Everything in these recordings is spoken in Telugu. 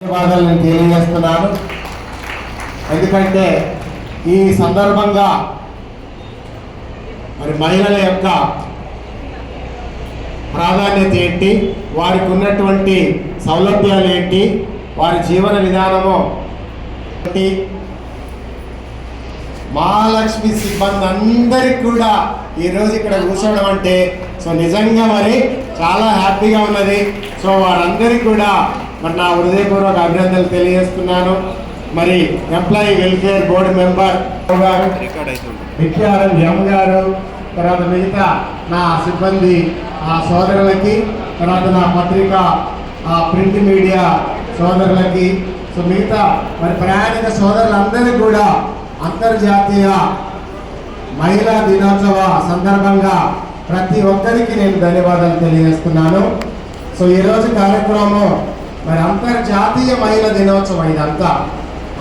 ధన్యవాదాలను తెలియజేస్తున్నాను. ఎందుకంటే ఈ సందర్భంగా మరి మహిళల యొక్క ప్రాధాన్యత ఏంటి, వారికి ఉన్నటువంటి సౌలభ్యాలు ఏంటి, వారి జీవన విధానము, మహాలక్ష్మి సిబ్బంది అందరికి కూడా ఈరోజు ఇక్కడ కూర్చోవడం అంటే నిజంగా మరి చాలా హ్యాపీగా ఉన్నది. వారందరికీ కూడా మరి నా హృదయపూర్వక అభినందనలు తెలియజేస్తున్నాను. మరి ఎంప్లాయీ వెల్ఫేర్ బోర్డు మెంబర్ గారు, విద్యారం ఎం గారు, తర్వాత మిగతా నా సిబ్బంది సోదరులకి, తర్వాత నా పత్రిక ప్రింట్ మీడియా సోదరులకి, మిగతా మరి ప్రయాణిక సోదరులందరికీ కూడా అంతర్జాతీయ మహిళా దినోత్సవ సందర్భంగా ప్రతి ఒక్కరికి నేను ధన్యవాదాలు తెలియజేస్తున్నాను. ఈరోజు కార్యక్రమం మరి అంతర్జాతీయ మహిళా దినోత్సవం. ఇదంతా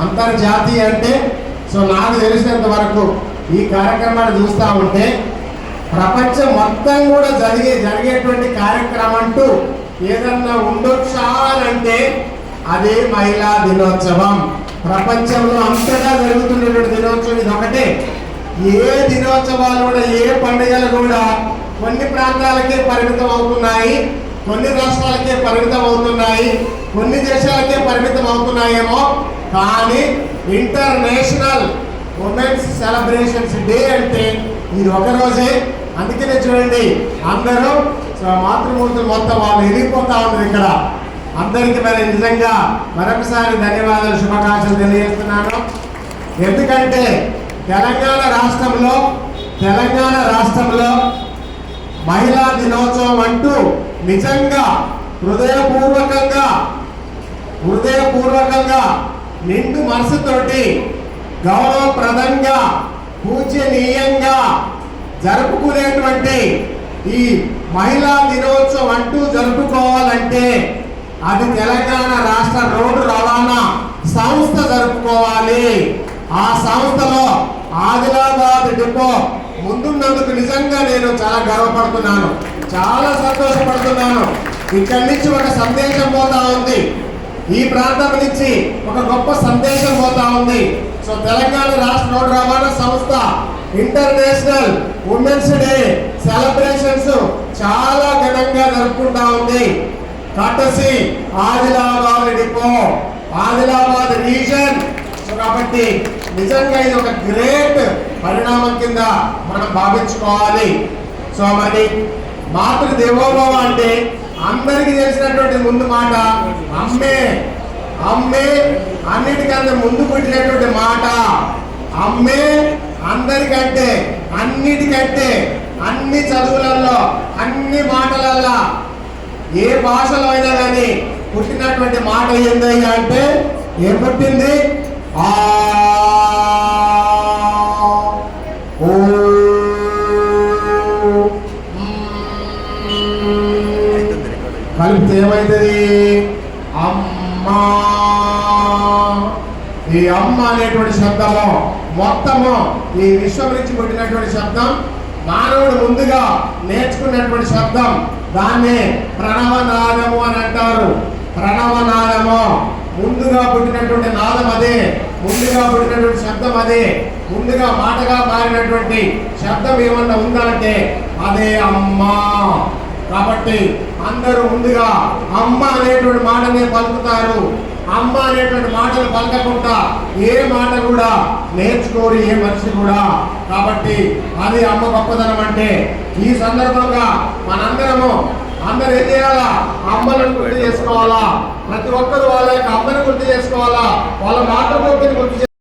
అంతర్జాతీయ అంటే నాకు తెలిసినంత వరకు ఈ కార్యక్రమాన్ని చూస్తూ ఉంటే ప్రపంచం మొత్తం కూడా జరిగేటువంటి కార్యక్రమం అంటూ ఏదన్నా ఉండొచ్చా అంటే అదే మహిళా దినోత్సవం. ప్రపంచంలో అంతటా జరుగుతున్నటువంటి దినోత్సవం ఇది ఒకటే. ఏ దినోత్సవాలు కూడా, ఏ పండుగలు కూడా కొన్ని ప్రాంతాలకే పరిమితం అవుతున్నాయి, కొన్ని రాష్ట్రాలకే పరిమితం అవుతున్నాయి, కొన్ని దేశాలకే పరిమితం అవుతున్నాయేమో, కానీ ఇంటర్నేషనల్ ఉమెన్స్ సెలబ్రేషన్స్ డే అంటే ఇది ఒక రోజే. అందుకనే చూడండి, అందరూ మాతృమూర్తులు మొత్తం వాళ్ళు ఎదిగిపోతా ఉన్నారు. ఇక్కడ అందరికీ మరి నిజంగా మరొకసారి ధన్యవాదాలు, శుభాకాంక్షలు తెలియజేస్తున్నాను. ఎందుకంటే తెలంగాణ రాష్ట్రంలో మహిళా దినోత్సవం అంటూ నిజంగా హృదయపూర్వకంగా నిండు మనసుతోటి గౌరవప్రదంగా పూజనీయంగా జరుపుకునేటువంటి ఈ మహిళా దినోత్సవం అంటూ జరుపుకోవాలంటే అది తెలంగాణ రాష్ట్ర రోడ్డు రవాణా సంస్థ జరుపుకోవాలి. ఆ సంస్థలో ఆదిలాబాద్ డిపో ముందున్నందుకు నిజంగా నేను చాలా గర్వపడుతున్నాను, చాలా సంతోషపడుతున్నాను. ఇక్కడి నుంచి ఒక సందేశం పోతా ఉంది, ఈ ప్రాంతం నుంచి ఒక గొప్ప సందేశం పోతా ఉంది. తెలంగాణ రాష్ట్ర రోడ్డు రవాణా సంస్థ ఇంటర్నేషనల్ ఉమెన్స్ డే సెలబ్రేషన్స్ చాలా ఘనంగా జరుపుకుంటా ఉంది. కటసి ఆదిలాబాద్ డిపో, ఆదిలాబాద్ రీజన్. కాబట్టి నిజంగా ఇది ఒక గ్రేట్ పరిణామం కింద మనం భావించుకోవాలి. మరి మాతృదేవోభవ అంటే అందరికీ తెలిసినటువంటి ముందు మాట అమ్మే. అన్నిటికంటే ముందు పుట్టినటువంటి మాట అమ్మే. అందరికంటే, అన్నిటికంటే, అన్ని చదువులలో, అన్ని మాటలలో, ఏ భాషలో అయినా కానీ పుట్టినటువంటి మాట ఏందయ్యా అంటే ఏం పుట్టింది? కలిపితే ఏమైతుంది? అమ్మా. ఈ అమ్మ అనేటువంటి శబ్దము మొత్తము ఈ విశ్వం నుంచి పుట్టినటువంటి శబ్దం, మానవుడు ముందుగా నేర్చుకున్నటువంటి శబ్దం. దాన్ని ప్రణవనాదము అని అంటారు. ప్రణవనాదము ముందుగా పుట్టినటువంటి నాదం అదే, ముందుగా పుట్టినటువంటి శబ్దం అదే, ముందుగా మాటగా మారినటువంటి శబ్దం ఏమన్నా ఉందంటే అదే అమ్మా. కాబట్టి అందరూ ముందుగా అమ్మ అనేటువంటి మాటనే పలుకుతారు. అమ్మ అనేటువంటి మాటలు పలకకుండా ఏ మాట కూడా నేర్చుకోరు ఏ మనిషి కూడా. కాబట్టి అది అమ్మ గొప్పదనం. అంటే ఈ సందర్భంగా అందరూ ఏం చేయాలా? అమ్మలను గుర్తు చేసుకోవాలా. ప్రతి ఒక్కరు వాళ్ళ యొక్క అమ్మని గుర్తు చేసుకోవాలా, వాళ్ళ మాతృమూర్తిని గుర్తు